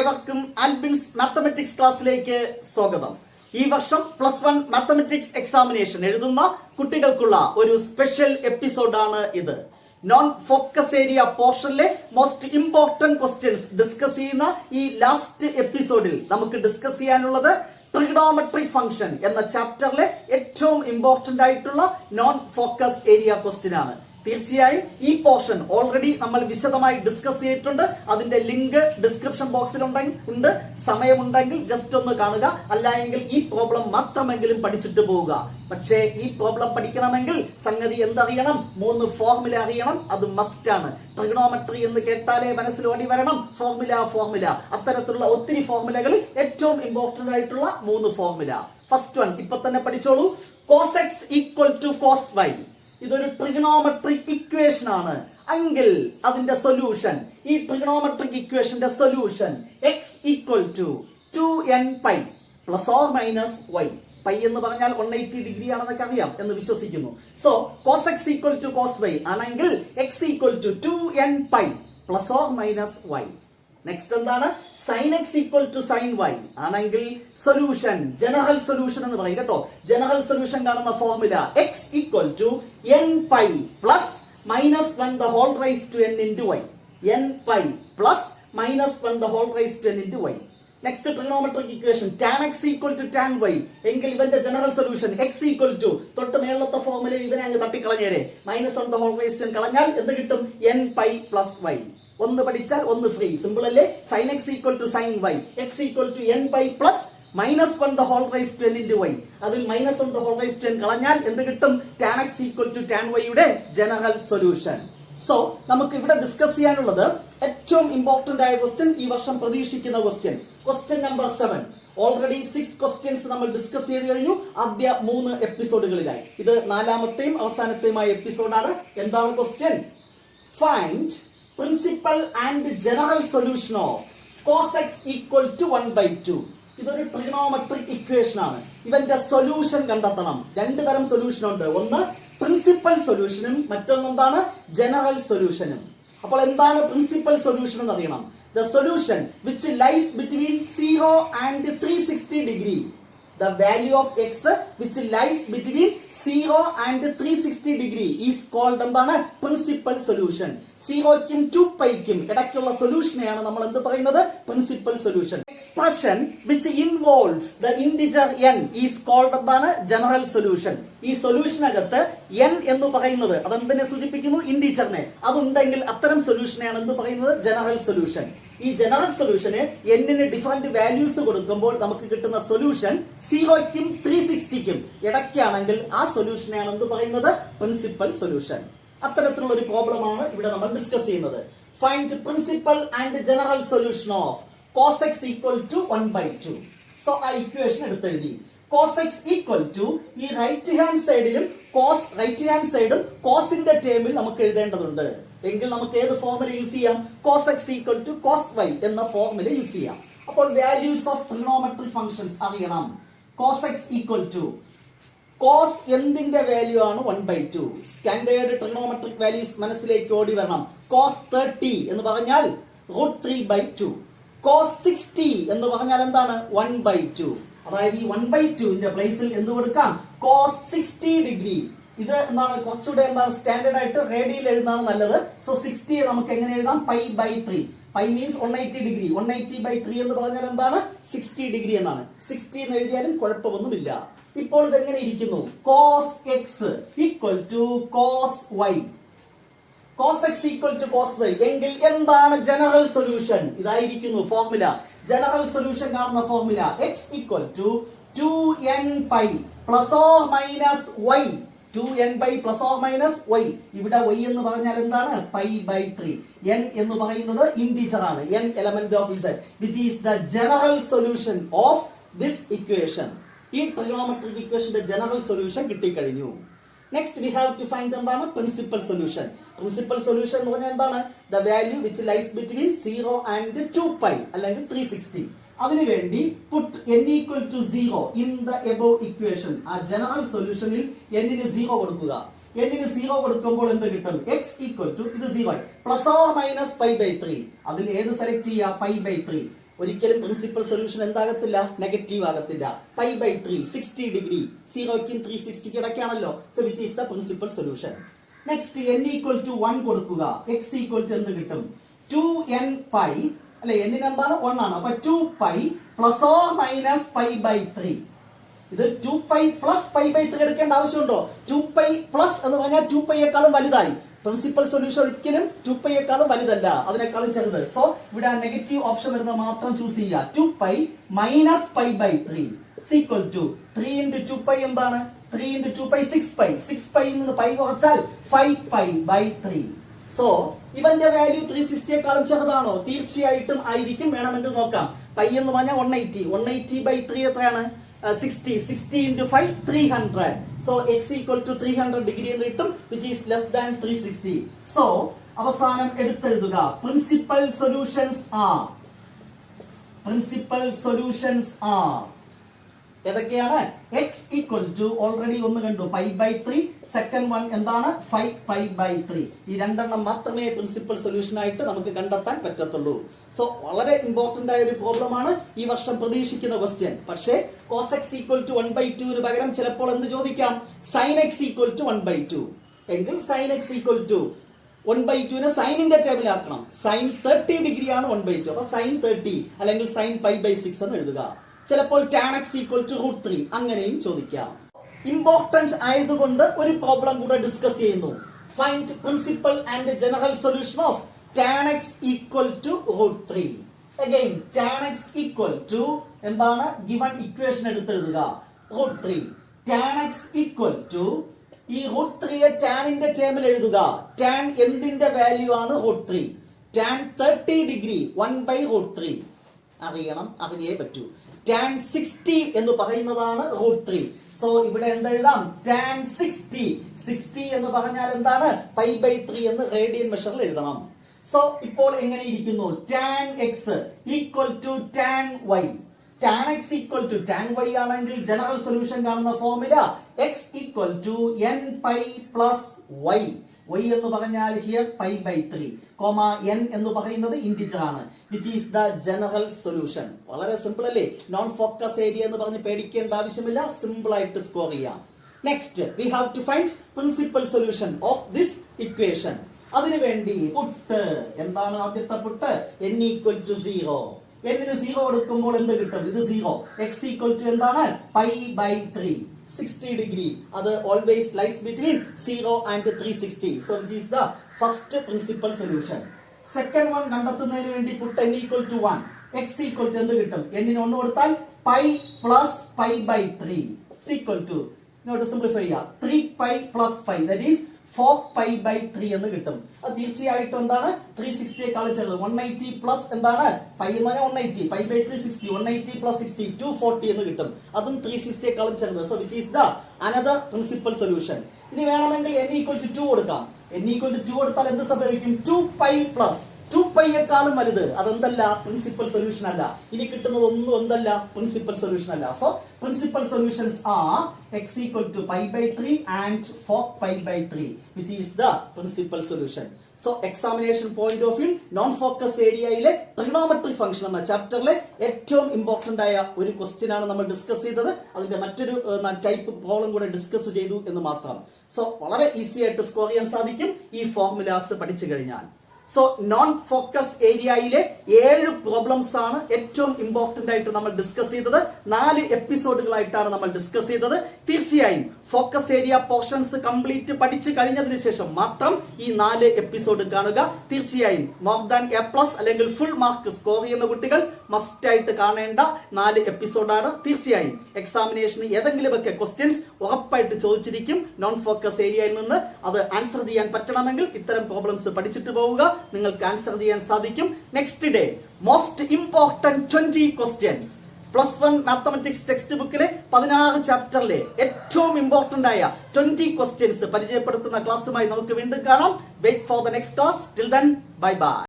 ഏവർക്കും ആൽബിൻസ് മാത്തമെറ്റിക്സ് ക്ലാസ്സിലേക്ക് സ്വാഗതം. ഈ വർഷം +1 മാത്തമെറ്റിക്സ് എക്സാമിനേഷൻ എഴുതുന്ന കുട്ടികൾക്കുള്ള ഒരു സ്പെഷ്യൽ എപ്പിസോഡാണ് ഇത്. നോൺ ഫോക്കസ് ഏരിയ പോർഷനിലെ മോസ്റ്റ് ഇമ്പോർട്ടന്റ് ക്വസ്റ്റ്യൻസ് ഡിസ്കസ് ചെയ്യുന്ന ഈ ലാസ്റ്റ് എപ്പിസോഡിൽ നമുക്ക് ഡിസ്കസ് ചെയ്യാനുള്ളത് ട്രിഗണോമെട്രി ഫംഗ്ഷൻ എന്ന ചാപ്റ്ററിലെ ഏറ്റവും ഇമ്പോർട്ടന്റ് ആയിട്ടുള്ള നോൺ ഫോക്കസ് ഏരിയ ക്വസ്റ്റ്യൻ ആണ്. തീർച്ചയായും ഈ പോർഷൻ ഓൾറെഡി നമ്മൾ വിശദമായി ഡിസ്കസ് ചെയ്തിട്ടുണ്ട്. അതിന്റെ ലിങ്ക് ഡിസ്ക്രിപ്ഷൻ ബോക്സിൽ ഉണ്ട്. സമയമുണ്ടെങ്കിൽ ജസ്റ്റ് ഒന്ന് കാണുക. അല്ലായെങ്കിൽ ഈ പ്രോബ്ലം മാത്രമെങ്കിലും പഠിച്ചിട്ട് പോവുക. പക്ഷേ ഈ പ്രോബ്ലം പഠിക്കണമെങ്കിൽ സംഗതി എന്തറിയണം? 3 ഫോർമുല അറിയണം. അത് മസ്റ്റ് ആണ്. ട്രിഗണോമെട്രി എന്ന് കേട്ടാലേ മനസ്സിൽ ഓടി വരണം ഫോർമുല. അത്തരത്തിലുള്ള ഒത്തിരി ഫോർമുലകളിൽ ഏറ്റവും ഇമ്പോർട്ടന്റ് ആയിട്ടുള്ള 3 ഫോർമുല. ഫസ്റ്റ് വൺ ഇപ്പൊ തന്നെ പഠിച്ചോളൂ. cos x = cos y. ഇതൊരു ട്രിഗണോമെട്രിക് ഇക്വേഷൻ ആണ്. എങ്കിൽ അതിന്റെ സൊല്യൂഷൻ, ഈ ട്രിഗണോമെട്രിക് ഇക്വേഷന്റെ solution x = 2nπ ± y. Pi എന്ന് പറഞ്ഞാൽ 180 ഡിഗ്രി ആണെന്നൊക്കെ അറിയാം എന്ന് വിശ്വസിക്കുന്നു. So cos x = cos y ആണെങ്കിൽ x = 2nπ ± y. നെക്സ്റ്റ് എന്താണ്? sin x = sin y ആണെങ്കിൽ സൊല്യൂഷൻ, ജനറൽ സൊല്യൂഷൻ എന്ന് പറയും കേട്ടോ. ജനറൽ സൊല്യൂഷൻ കാണുന്ന formula x = nπ +(-1) into y. nπ +(-1) into y. Next trigonometric equation tan x = tan y എങ്കിൽ ഇവന്റെ general solution x = തൊട്ട് മേളത്തെ formula ഇവനെ അങ്ങ് തട്ടിക്കളഞ്ഞേരെ (-1) കളഞ്ഞാൽ എന്ത് കിട്ടും? nπ + y. ഒന്ന് പഠിച്ചാൽ ഒന്ന് ഫ്രീ. സിമ്പിൾ അല്ലേ? sin x = sin y, x = nπ +(-1) into y. അതിൽ (-1) കളഞ്ഞാൽ എന്ത് കിട്ടും? tan x = tan y യുടെ ജനറൽ സൊല്യൂഷൻ. സോ നമുക്ക് ഇവിടെ ഡിസ്കസ് ചെയ്യാനുള്ളത് ഏറ്റവും ഇമ്പോർട്ടന്റ് ആയ ക്വസ്റ്റ്യൻ, ഈ വർഷം പ്രതീക്ഷിക്കുന്ന ക്വസ്റ്റ്യൻ നമ്പർ 7. ഓൾറെഡി 6 ക്വസ്റ്റ്യൻസ് നമ്മൾ ഡിസ്കസ് ചെയ്ത് കഴിഞ്ഞു ആദ്യ 3 എപ്പിസോഡുകളിലായി. ഇത് 4ാമത്തെയും അവസാനത്തെയുമായ എപ്പിസോഡാണ്. എന്താണ് question? Find principal and general solution of cos x = 1/2. ഇതൊരു ട്രിഗണോമെട്രിക് ഇക്വേഷൻ ആണ്. ഇവന്റെ സൊല്യൂഷൻ കണ്ടെത്തണം. 2 തരം സൊല്യൂഷൻ ഉണ്ട്. ഒന്ന് പ്രിൻസിപ്പൽ സൊല്യൂഷനും മറ്റൊന്ന് എന്താണ്? ജനറൽ സൊല്യൂഷനും. അപ്പോൾ എന്താണ് പ്രിൻസിപ്പൽ സൊല്യൂഷൻ എന്ന് അറിയണം. The solution which lies between 0 and 360 degree. The value of x which lies between 0 and 360 degree is called എന്താണ്? Principal solution. 0ക്കും 2πക്കും ഇടയ്ക്കുള്ള സൊല്യൂഷനെയാണ് നമ്മൾ എന്ത് പറയുന്നത്? Principal solution. Expression which involves the integer n is called എന്താണ്? General solution. ഈ സൊല്യൂഷനകത്ത് n എന്ന് പറയുന്നത് അതെന്തിനെ സൂചിപ്പിക്കുന്നു? ഇന്റിജറിനെ. അതുണ്ടെങ്കിൽ അത്തരം സൊല്യൂഷനെയാണ് എന്ത് പറയുന്നത്? General solution. ഈ ജനറൽ സൊല്യൂഷന് n-ന് ഡിഫറന്റ് വാല്യൂസ് കൊടുക്കുമ്പോൾ നമുക്ക് കിട്ടുന്ന സൊല്യൂഷൻ 0ക്കും 360ക്കും ഇടയ്ക്കാണെങ്കിൽ ആ സൊല്യൂഷനെയാണ് എന്ത് പറയുന്നത്? Principal solution. അത്തരത്തിലുള്ള ഒരു പ്രോബ്ലം ആണ് ഇവിടെ നമ്മൾ ഡിസ്കസ് ചെയ്യുന്നത്. Find principal and general solution of cos x = 1/2. So ആ ഇക്വേഷൻ എടുത്തെഴുതി. cos x = ഈ റൈറ്റ് ഹാൻഡ് സൈഡിലും റൈറ്റ് ഹാൻഡ് സൈഡും കോസിന്റെ ടേമിൽ നമുക്ക് എഴുതേണ്ടതുണ്ട്. എങ്കിൽ നമുക്ക് ഏത് ഫോർമുല യൂസ് ചെയ്യാം? cos x = cos y എന്ന ഫോർമുല യൂസ് ചെയ്യാം. അപ്പോൾ വാല്യൂസ് ഓഫ് ട്രിഗണോമെട്രിക് ഫംഗ്ഷൻസ് അറിയണം. cos x = cos എന്തിന്റെ വാല്യൂ ആണ്? 1/2. സ്റ്റാൻഡേർഡ് ട്രിഗണോമെട്രിക് വാല്യൂസ് മനസ്സിലേക്ക് ഓടി വരണം. cos 30 എന്ന് പറഞ്ഞാൽ √3/2. cos 60 എന്ന് പറഞ്ഞാൽ എന്താണ്? 1/2. അതായത് ഈ 1/2ന്റെ പ്ലേസിൽ എന്ത് കൊടുക്കാം? cos 60 degree. ഇത് എന്താണ്? കുറച്ചുകൂടെ എന്താണ് സ്റ്റാൻഡേർഡ് ആയിട്ട് റേഡിയൽ എഴുതാണ് നല്ലത്. സോ 60 നമുക്ക് എങ്ങനെ എഴുതാം? π/3. Pi means 180 degree. 180/3 എന്ന് പറഞ്ഞാൽ എന്താണ്? 60 ഡിഗ്രി എന്നാണ്. 60 എന്ന് എഴുതിയാലും കുഴപ്പമൊന്നുമില്ല. ഇപ്പോൾ ഇതെങ്ങനെ ഇരിക്കുന്നു? cos x = cos y. cos x = cos y എങ്കിൽ എന്താണ് ജനറൽ സൊല്യൂഷൻ? ഇതായിരിക്കുന്നു ഫോർമുല. ജനറൽ സൊല്യൂഷൻ കാണുന്ന formula x = 2nπ ± y. 2nπ ± y. ഇവിടെ y എന്ന് പറഞ്ഞാൽ എന്താണ്? π/3. n എന്ന് പറയുന്നത് ഇന്റിജർ ആണ്. n element of z which is the general solution of this equation. ഈ ട്രിഗണോമെട്രിക് ഇക്വേഷന്റെ ജനറൽ സൊല്യൂഷൻ കിട്ടിക്കഴിഞ്ഞു. Next we have to find എന്താണ്? Principal solution. പ്രിൻസിപ്പൽ സൊല്യൂഷൻ എന്ന് പറഞ്ഞാൽ എന്താണ്? The value which lies between 0 and 2π അല്ലെങ്കിൽ 360. അതിനുവേണ്ടി put n = 0 in the above equation. ആ ജനറൽ സൊല്യൂഷനിൽ n-ന് 0 കൊടുക്കുക. n-ന് 0 കൊടുക്കുമ്പോൾ എന്ത് കിട്ടും? x = ഇത് 0 ± π/3. അതിൽ ഏത് സെലക്ട് ചെയ്യുക? π/3. ഒരിക്കലും പ്രിൻസിപ്പൽ സൊല്യൂഷൻ എന്താകത്തില്ല, നെഗറ്റീവ് ആകത്തില്ല. π/3 60 ഡിഗ്രി, 0ക്കും 360 ഇടയ്ക്കാണല്ലോ. So which is the principal solution. Next n=1 കൊടുക്കുക. x എന്ത് കിട്ടും? 2nπ അല്ലെ, n എന്താണ് 1 ആണ്. അപ്പൊ 2π ± π/3. ഇത് 2π പ്ലസ് π/3 എടുക്കേണ്ട ആവശ്യമുണ്ടോ? 2π പ്ലസ് എന്ന് പറഞ്ഞാൽ 2πയേക്കാളും വലുതായി. പ്രിൻസിപ്പൽ സൊല്യൂഷൻ ഒരിക്കലും 2πയേക്കാളും വലുതല്ല, അതിനേക്കാളും ചെറുത്. സോ ഇവിടെ നെഗറ്റീവ് ഓപ്ഷൻ വരുന്നത് മാത്രം ചൂസ് ചെയ്യുക. 2π മൈനസ് π/3 ഈക്വൽ ടു 3 × 2π എന്താണ്? 3 × 2π 6π. 6π നിന്ന് π കുറച്ചാൽ 5π/3. സോ ഇവന്റെ വാല്യൂ 360യേക്കാളും ചെറുതാണോ? തീർച്ചയായിട്ടും ആയിരിക്കും. വേണമെങ്കിൽ നോക്കാം. π എന്ന് പറഞ്ഞാൽ 180. 180/3 എത്രയാണ്? 60. 60 × 5 300. So x = 300 ഡിഗ്രി എന്ന് കിട്ടും, which is less than 360. So അവസാനം എടുത്തെഴുതുക. പ്രിൻസിപ്പൽ സൊല്യൂഷൻസ് ആർ ഏതൊക്കെയാണ്? x ഓൾറെഡി ഒന്ന് കണ്ടു, π/3. സെക്കൻഡ് വൺ എന്താണ്? 5π/3. ഈ രണ്ടെണ്ണം മാത്രമേ പ്രിൻസിപ്പൽ സൊല്യൂഷൻ ആയിട്ട് നമുക്ക് കണ്ടെത്താൻ പറ്റത്തുള്ളൂ. സോ വളരെ ഇമ്പോർട്ടന്റ് ആയ ഒരു പ്രോബ്ലം ആണ് ഈ വർഷം പ്രതീക്ഷിക്കുന്ന ക്വസ്റ്റ്യൻ. പക്ഷേ cos x = 1/2 പകരം ചിലപ്പോൾ എന്ത് ചോദിക്കാം? sin x = 1/2 എങ്കിൽ sin x = 1/2 സൈനിന്റെ ടേബിൾ ആക്കണം. sin 30 ഡിഗ്രി ആണ് 1/2. അപ്പൊ sin 30 അല്ലെങ്കിൽ sin π/6 എന്ന് എഴുതുക. ചിലപ്പോൾ tan x = √3 അങ്ങനെയും ചോദിക്കാം. ഇമ്പോർട്ടന്റ് ആയതുകൊണ്ട് ഒരു പ്രോബ്ലം കൂടെ ഡിസ്കസ് ചെയ്യുന്നു. Find principal and general solution of tan x = √3. Again tan x = എന്താണ്? ഗിവൺ ഇക്വേഷൻ എടുത്തെഴുതുക. √3. tan x = ഈ √3യെ ടാനിന്റെ ടേമിൽ എഴുതുക. tan എന്തിന്റെ വാല്യൂ ആണ്? √3. tan 30 ഡിഗ്രി 1/√3 അറിയണം, അറിഞ്ഞേ പറ്റൂ. tan 60 എന്ന് പറയുന്നതാണ് √3. സോ ഇവിടെ എന്തെഴുതാം? tan 60 എന്ന് പറഞ്ഞാൽ എന്താണ്? π/3 എന്ന് റേഡിയൻ മെഷറിൽ എഴുതണം. സോ ഇപ്പോൾ എങ്ങനെ ഇരിക്കുന്നു? tan x = tan y. tan x = tan y ആണെങ്കിൽ ജനറൽ സൊല്യൂഷൻ കാണുന്ന formula x = nπ + y. y എന്ന് പറഞ്ഞാൽ ഹിയർ π/3, n എന്ന് പറയുന്നത് ഇന്റിജർ ആണ്, which is the general solution. വളരെ സിമ്പിൾ അല്ലേ? നോൺ ഫോക്കസ് ഏരിയ എന്ന് പറഞ്ഞ് പേടിക്കേണ്ട ആവശ്യമില്ല, സിമ്പിൾ ആയിട്ട് സ്കോർ ചെയ്യാം. Next we have to find principal solution of this equation. അതിനുവേണ്ടി പുട്ട് എന്താണ്? ആദ്യത്തെ പുട്ട് n = 0. n-ന് 0 കൊടുക്കുമ്പോൾ എന്ത് കിട്ടും? ഇത് 0. x = എന്താണ്? π/3. 60 ഡിഗ്രി. അത് always lies between 0 and 360. So which is the first principal solution. Second one കണ്ടെത്തുന്നതിന് വേണ്ടി പുട്ട് n = 1. x = എന്ത് കിട്ടും? n-ന് 1 കൊടുത്താൽ π + π/3 = ഇങ്ങോട്ട് സിംപ്ലിഫൈ ചെയ്യാം. 3π + π that is 4π/3 എന്ന് കിട്ടും. അത് തീർച്ചയായിട്ടും എന്താണ്? 360യേക്കാൾ ചെറുത്. 180 പ്ലസ് എന്താണ്? π എന്ന് പറഞ്ഞാൽ 180. π/3 60. 180 + 60 240 എന്ന് കിട്ടും. അതും 360യേക്കാളും ചെറുത്. So which is the another principal solution. ഇനി വേണമെങ്കിൽ n = 2 കൊടുക്കാം. n = 2 കൊടുത്താൽ എന്ത് സംഭവിക്കും? 2π + 2πയേക്കാളും വലുത്. അതെന്തല്ല? പ്രിൻസിപ്പൽ സൊല്യൂഷൻ അല്ല. ഇനി കിട്ടുന്നത് ഒന്നും എന്തല്ല? പ്രിൻസിപ്പൽ സൊല്യൂഷൻ അല്ല. So principal solutions are x = π/3 and 4π/3 which is the principal solution. So examination point of view non focus ഏരിയയിലെ ട്രിഗണോമെട്രി ഫംഗ്ഷൻ എന്ന ചാപ്റ്ററിലെ ഏറ്റവും ഇമ്പോർട്ടന്റ് ആയ ഒരു ക്വസ്റ്റ്യൻ ആണ് നമ്മൾ ഡിസ്കസ് ചെയ്തത്. അതിന്റെ മറ്റൊരു ടൈപ്പ് പ്രോബ്ലം കൂടെ ഡിസ്കസ് ചെയ്തു എന്ന് മാത്രം. സോ വളരെ ഈസി ആയിട്ട് സ്കോർ ചെയ്യാൻ സാധിക്കും ഈ ഫോർമുലാസ് പഠിച്ചു കഴിഞ്ഞാൽ. സോ നോൺ ഫോക്കസ് ഏരിയയിലെ 7 പ്രോബ്ലംസ് ആണ് ഏറ്റവും ഇമ്പോർട്ടന്റ് ആയിട്ട് നമ്മൾ ഡിസ്കസ് ചെയ്തത്. 4 എപ്പിസോഡുകളായിട്ടാണ് നമ്മൾ ഡിസ്കസ് ചെയ്തത്. തീർച്ചയായും ഫോക്കസ് ഏരിയ പോർഷൻസ് കംപ്ലീറ്റ് പഠിച്ചു കഴിഞ്ഞതിന് ശേഷം മാത്രം ഈ 4 എപ്പിസോഡ് കാണുക. തീർച്ചയായും മോർ ദാൻ A+ അല്ലെങ്കിൽ ഫുൾ മാർക്ക് സ്കോർ ചെയ്യുന്ന കുട്ടികൾ മസ്റ്റ് ആയിട്ട് കാണേണ്ട 4 എപ്പിസോഡാണ്. തീർച്ചയായും എക്സാമിനേഷന് ഏതെങ്കിലുമൊക്കെ ക്വസ്റ്റ്യൻസ് ഉറപ്പായിട്ട് ചോദിച്ചിരിക്കും നോൺ ഫോക്കസ് ഏരിയയിൽ നിന്ന്. അത് ആൻസർ ചെയ്യാൻ പറ്റണമെങ്കിൽ ഇത്തരം പ്രോബ്ലംസ് പഠിച്ചിട്ട് പോവുക, നിങ്ങൾക്ക് ആൻസർ ചെയ്യാൻ സാധിക്കും. Next day most important 20 questions +1 mathematics text ബുക്കിലെ 16 ചാപ്റ്ററിലെ ഏറ്റവും ഇമ്പോർട്ടന്റ് ആയ 20 ക്വസ്റ്റ്യൻസ് പരിചയപ്പെടുത്തുന്ന ക്ലാസ്സുമായി നമുക്ക് വീണ്ടും കാണാം. Wait for the next class. Till then bye by.